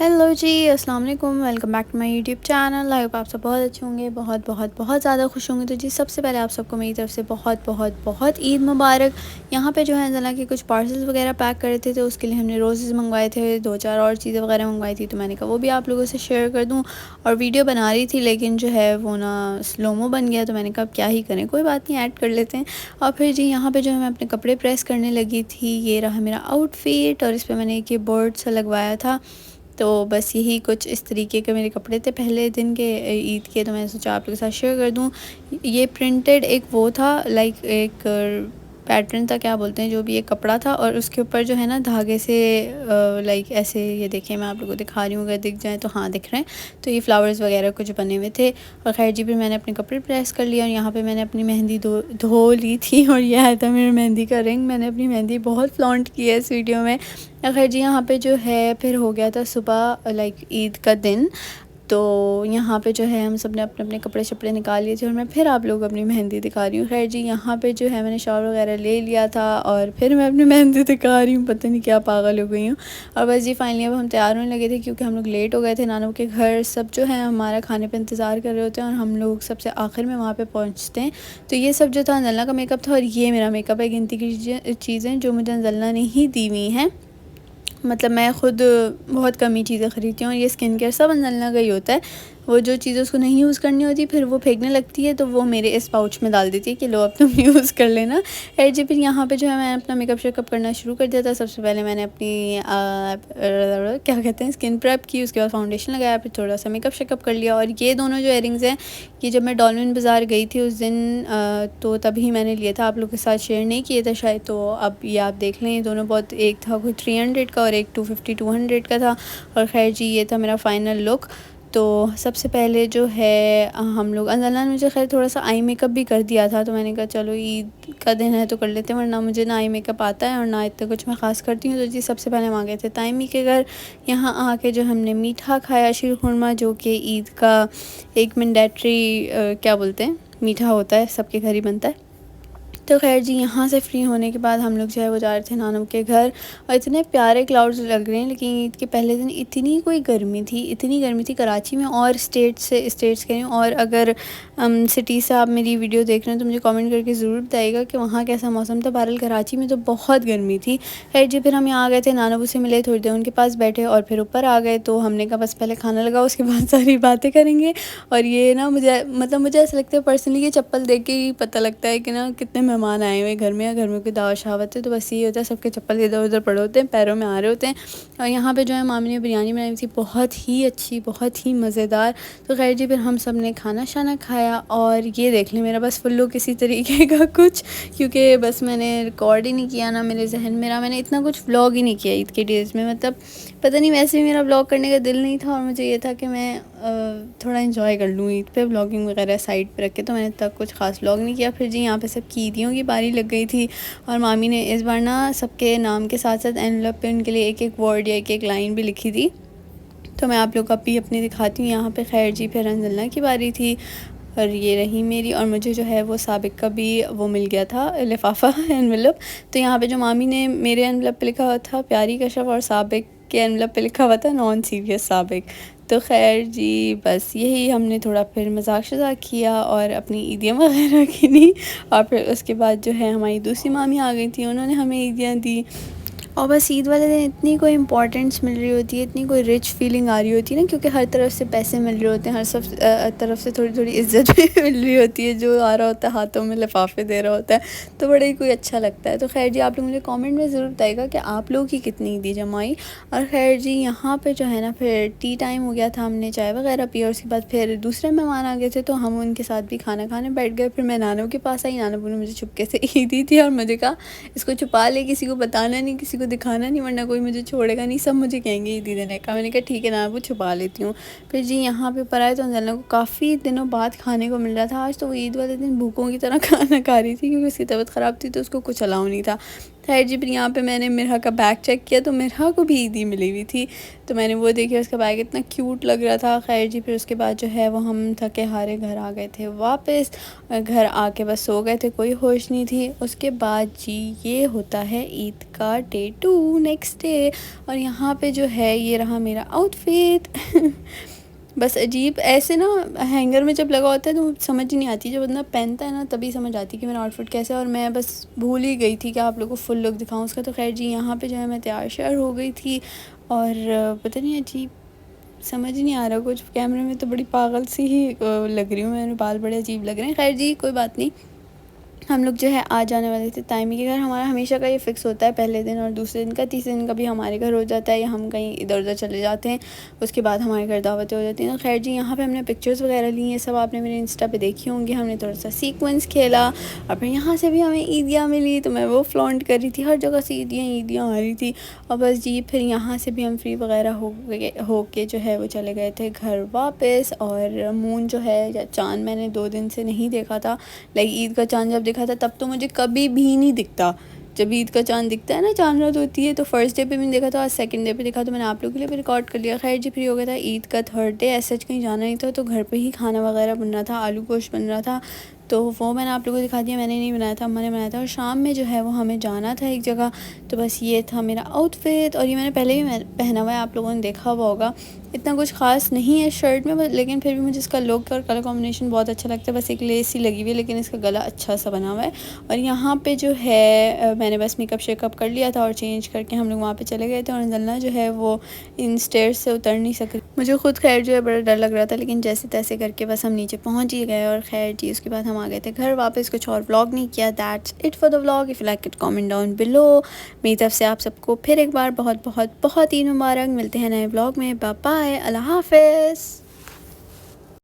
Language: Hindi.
हेलो जी, अस्सलाम वालेकुम। Welcome back to my YouTube channel. I hope आप सब बहुत अच्छे होंगे, बहुत बहुत बहुत ज़्यादा खुश होंगे। तो जी सबसे पहले आप सबको मेरी तरफ से बहुत बहुत बहुत ईद मुबारक। यहाँ पे जो है ज़रा के कुछ पार्सल्स वगैरह पैक करे थे, तो उसके लिए हमने रोज़ेज़ मंगवाए थे, 2-4 और चीज़ें वगैरह मंगवाई थी। तो मैंने कहा वो भी आप लोगों से शेयर कर दूँ। और वीडियो बना रही थी लेकिन जो है वो ना स्लोमो बन गया, तो मैंने कहा अब क्या ही करें, कोई बात नहीं, ऐड कर लेते हैं। और फिर जी यहाँ पर जो है मैं अपने कपड़े प्रेस करने लगी थी। ये रहा मेरा आउटफिट और इस पर मैंने एक ये बर्ड सा लगवाया था। तो बस यही कुछ इस तरीके के मेरे कपड़े थे पहले दिन के ईद के, तो मैंने सोचा आप लोगों के साथ शेयर कर दूं। ये प्रिंटेड एक वो था, लाइक एक पैटर्न था, क्या बोलते हैं, जो भी एक कपड़ा था और उसके ऊपर जो है ना धागे से लाइक ऐसे, ये देखें मैं आप लोगों को दिखा रही हूँ, अगर दिख जाए तो हाँ दिख रहे हैं। तो ये फ्लावर्स वगैरह कुछ बने हुए थे। और खैर जी फिर मैंने अपने कपड़े प्रेस कर लिया और यहाँ पे मैंने अपनी मेहंदी धो ली थी। और ये आया था मेरे मेहंदी का रिंग। मैंने अपनी मेहंदी बहुत फ्लॉन्ट की है इस वीडियो में। खैर जी यहाँ पे जो है फिर हो गया था सुबह, लाइक ईद का दिन। तो यहाँ पे जो है हम सब ने अपने अपने कपड़े शपड़े निकाल लिए थे और मैं फिर आप लोग अपनी मेहंदी दिखा रही हूँ। खैर जी यहाँ पे जो है मैंने शावर वगैरह ले लिया था और फिर मैं अपनी मेहंदी दिखा रही हूँ, पता नहीं क्या पागल हो गई हूँ। और बस जी फाइनली अब हम तैयार होने लगे थे क्योंकि हम लोग लेट हो गए थे। नानू के घर सब जो है हमारा खाने पर इंतज़ार कर रहे होते हैं और हम लोग सबसे आखिर में वहाँ पर पहुँचते हैं। तो ये सब जो था अंजलना का मेकअप था और ये मेरा मेकअप है। गिनती की चीज़ें जो मुझे अंजलना ने ही दी हुई हैं, मतलब मैं ख़ुद बहुत कम ही चीज़ें ख़रीदती हूँ और ये स्किन केयर सब अंजलना का ही होता है। वो जो चीज़ें उसको नहीं यूज़ करनी होती फिर वो फेंकने लगती है, तो वो मेरे इस पाउच में डाल देती है कि लो अब तुम यूज़ कर लेना। खैर जी फिर यहाँ पे जो है मैंने अपना मेकअप शेकअप करना शुरू कर दिया था। सबसे पहले मैंने अपनी क्या कहते हैं स्किन प्रेप की, उसके बाद फाउंडेशन लगाया, फिर थोड़ा सा मेकअप शेकअप कर लिया। और ये दोनों जो इयरिंग्स हैं, ये जब मैं डॉल्फिन बाज़ार गई थी उस दिन तो तभी मैंने लिया था, आप लोग के साथ शेयर नहीं किए थे शायद। तो अब ये आप देख लें, ये दोनों बहुत, एक था कोई 300 का और एक 250-200 का था। और खैर जी ये था मेरा फ़ाइनल लुक। तो सबसे पहले जो है हम लोग, अंजलना ने मुझे खैर थोड़ा सा आई मेकअप भी कर दिया था, तो मैंने कहा चलो ईद का दिन है तो कर लेते हैं, वरना मुझे ना आई मेकअप आता है और ना इतना कुछ मैं ख़ास करती हूँ। तो जी सबसे पहले हम आ गए थे ताइमी के घर। यहाँ आके जो हमने मीठा खाया, शीर खुरमा, जो कि ईद का एक मैंडेटरी क्या बोलते हैं मीठा होता है, सबके घर ही बनता है। तो खैर जी यहाँ से फ्री होने के बाद हम लोग जो है वो जा रहे थे नानू के घर। और इतने प्यारे क्लाउड्स लग रहे हैं, लेकिन ईद के पहले दिन इतनी कोई गर्मी थी, इतनी गर्मी थी कराची में और स्टेट्स कह रही हूँ। और अगर सिटी से आप मेरी वीडियो देख रहे हैं तो मुझे कमेंट करके ज़रूर बताइएगा कि वहाँ कैसा मौसम था। बहरहाल कराची में तो बहुत गर्मी थी। खैर जी फिर हम यहाँ आ गए थे, नानू से मिले, थोड़ी देर उनके पास बैठे और फिर ऊपर आ गए। तो हमने कहा बस पहले खाना लगाओ, उसके बाद सारी बातें करेंगे। और ये ना मुझे ऐसा लगता है पर्सनली, ये चप्पल देख के ही पता लगता है कि ना कितने मेहमान आए हुए घर में या घर में कोई दावत शावत है। तो बस ये होता है, सबके चप्पल इधर उधर पड़े होते हैं, पैरों में आ रहे होते हैं। और यहाँ पे जो है मामी ने बिरयानी बनाई थी, बहुत ही अच्छी, बहुत ही मज़ेदार। तो खैर जी फिर हम सब ने खाना शाना खाया। और ये देख लें मेरा बस फुल्लू किसी तरीके का कुछ, क्योंकि बस मैंने रिकॉर्ड ही नहीं किया ना, मेरे जहन मेरा मैंने इतना कुछ व्लॉग ही नहीं किया ईद के डेज़ में। मतलब पता नहीं, वैसे भी मेरा व्लॉग करने का दिल नहीं था और मुझे ये था कि मैं थोड़ा इन्जॉय कर लूँ ईद पे, व्लॉगिंग वगैरह साइड पे रख के। तो मैंने तक कुछ ख़ास व्लॉग नहीं किया। फिर जी यहाँ पे सब की ईदियों की बारी लग गई थी और मामी ने इस बार ना सबके नाम के साथ साथ एनवलप पे उनके लिए एक एक वर्ड या एक एक लाइन भी लिखी थी। तो मैं आप लोग को अभी अपनी दिखाती हूँ यहाँ पे। खैर जी फिर अंजलना की बारी थी और ये रही मेरी, और मुझे जो है वो साबिक का भी वो मिल गया था लिफाफा एनवलप। तो यहाँ पे जो मामी ने मेरे एनवलप पे लिखा हुआ था प्यारी कशफ, और साबिक के एनवलप पे लिखा हुआ था नॉन सीरियस साबिक। तो खैर जी बस यही हमने थोड़ा फिर मजाक शजाक किया और अपनी ईदियाँ वगैरह गिनी। और फिर उसके बाद जो है हमारी दूसरी मामी आ गई थी, उन्होंने हमें ईदियाँ दी। और बस ईद वाले दिन इतनी कोई इम्पोर्टेंस मिल रही होती है, इतनी कोई रिच फीलिंग आ रही होती है ना, क्योंकि हर तरफ से पैसे मिल रहे होते हैं, हर सब तरफ से थोड़ी थोड़ी इज्जत भी मिल रही होती है, जो आ रहा होता है हाथों में लिफाफे दे रहा होता है, तो बड़ा ही कोई अच्छा लगता है। तो खैर जी आप लोग मुझे कमेंट में ज़रूर बताइएगा कि आप लोगों की कितनी ईदी जमाई। और खैर जी यहाँ पर जो है ना फिर टी टाइम हो गया था, हमने चाय वगैरह पी और उसके बाद फिर दूसरे मेहमान आ गए थे, तो हम उनके साथ भी खाना खाने बैठ गए। फिर मैं नानू के पास आई, नानू ने मुझे चुपके से ईदी थी और मुझे कहा इसको छुपा ले, किसी को बताना नहीं, किसी को दिखाना नहीं, वरना कोई मुझे छोड़ेगा नहीं, सब मुझे कहेंगे ईदी देने का। मैंने कहा ठीक है ना, वो छुपा लेती हूँ। फिर जी यहाँ पे ऊपर आए तो अंजलना को काफ़ी दिनों बाद खाने को मिल रहा था। आज तो वो ईद वाले दिन भूखों की तरह खाना खा रही थी, क्योंकि उसकी तबीयत ख़राब थी तो उसको कुछ अलाउ नहीं था। खैर जी, फिर यहाँ पे मैंने मिरहा का बैग चेक किया तो मिरहा को भी ईदी मिली हुई थी, तो मैंने वो देखी, उसका बैग इतना क्यूट लग रहा था। खैर जी, फिर उसके बाद जो है वो हम थके हारे घर आ गए थे वापस। घर आके बस सो गए थे, कोई होश नहीं थी। उसके बाद जी ये होता है ईद का डे 2, नेक्स्ट डे। और यहाँ पे जो है ये रहा मेरा आउटफिट। बस अजीब ऐसे ना, हैंगर में जब लगा होता है तो समझ ही नहीं आती, जब बंदा पहनता है ना तभी समझ आती कि मेरा आउटफिट कैसा है। और मैं बस भूल ही गई थी कि आप लोगों को फुल लुक दिखाऊं उसका। तो खैर जी, यहाँ पे जो है मैं तैयार श्यार हो गई थी, और पता नहीं अजीब समझ ही नहीं आ रहा कुछ, कैमरे में तो बड़ी पागल सी ही लग रही हूँ, मेरे बाल बड़े अजीब लग रहे हैं। खैर जी, कोई बात नहीं। हम लोग जो है आ जाने वाले थे ताइमी के घर। हमारा हमेशा का ये फ़िक्स होता है, पहले दिन और दूसरे दिन का, तीसरे दिन का भी हमारे घर हो जाता है, या हम कहीं इधर उधर चले जाते हैं, उसके बाद हमारे घर दावतें हो जाती हैं। तो खैर जी, यहाँ पे हमने पिक्चर्स वगैरह ली हैं, सब आपने मेरे इंस्टा पे देखी होंगी। हमने थोड़ा सा सीक्वेंस खेला, और फिर यहाँ से भी हमें ईदियाँ मिली, तो मैं वो फ्लॉन्ट कर रही थी, हर जगह से ईदियाँ आ रही थी। और बस जी, फिर यहाँ से भी हम फ्री वगैरह हो के जो है वो चले गए थे घर वापस। और मून जो है या चाँद मैंने 2 दिन से नहीं देखा था। लाइक ईद का चाँद जब देखा था तब तो मुझे कभी भी नहीं दिखता। जब ईद का चाँद दिखता है ना, चांद रात होती है, तो फर्स्ट डे पे मैंने देखा था, आज सेकंड डे पे देखा, तो मैंने आप लोगों के लिए भी रिकॉर्ड कर लिया। खैर जी, फ्री हो गया था ईद का थर्ड डे, ऐसा कहीं जाना नहीं था, तो घर पे ही खाना वगैरह बन रहा था, आलू गोश्त बन रहा था, तो वो मैंने आप लोगों को दिखा दिया। मैंने नहीं बनाया था, अम्मा ने बनाया था। और शाम में जो है वो हमें जाना था एक जगह, तो बस ये था मेरा आउटफिट। और ये मैंने पहले भी पहना हुआ है, आप लोगों ने देखा हुआ होगा। इतना कुछ ख़ास नहीं है शर्ट में, लेकिन फिर भी मुझे इसका लुक और कलर कॉम्बिनेशन बहुत अच्छा लगता है। बस एक लेस सी लगी हुई है, लेकिन इसका गला अच्छा सा बना हुआ है। और यहाँ पे जो है मैंने बस मेकअप शेकअप कर लिया था, और चेंज करके हम लोग वहाँ पे चले गए थे। और नज़लना जो है वो इन स्टेयर्स से उतर नहीं सकी। मुझे खुद खैर जो है बड़ा डर लग रहा था, लेकिन जैसे तैसे करके बस हम नीचे पहुँच ही गए। और खैर जी, उसके बाद हम आ गए थे घर वापस। कुछ और व्लॉग नहीं किया। That's it for the vlog. If you like it comment down below. मेरी तरफ से आप सबको फिर एक बार बहुत बहुत बहुत ईद मुबारक। मिलते हैं नए व्लॉग में। बाय बाय, अल्लाह हाफ़िज़।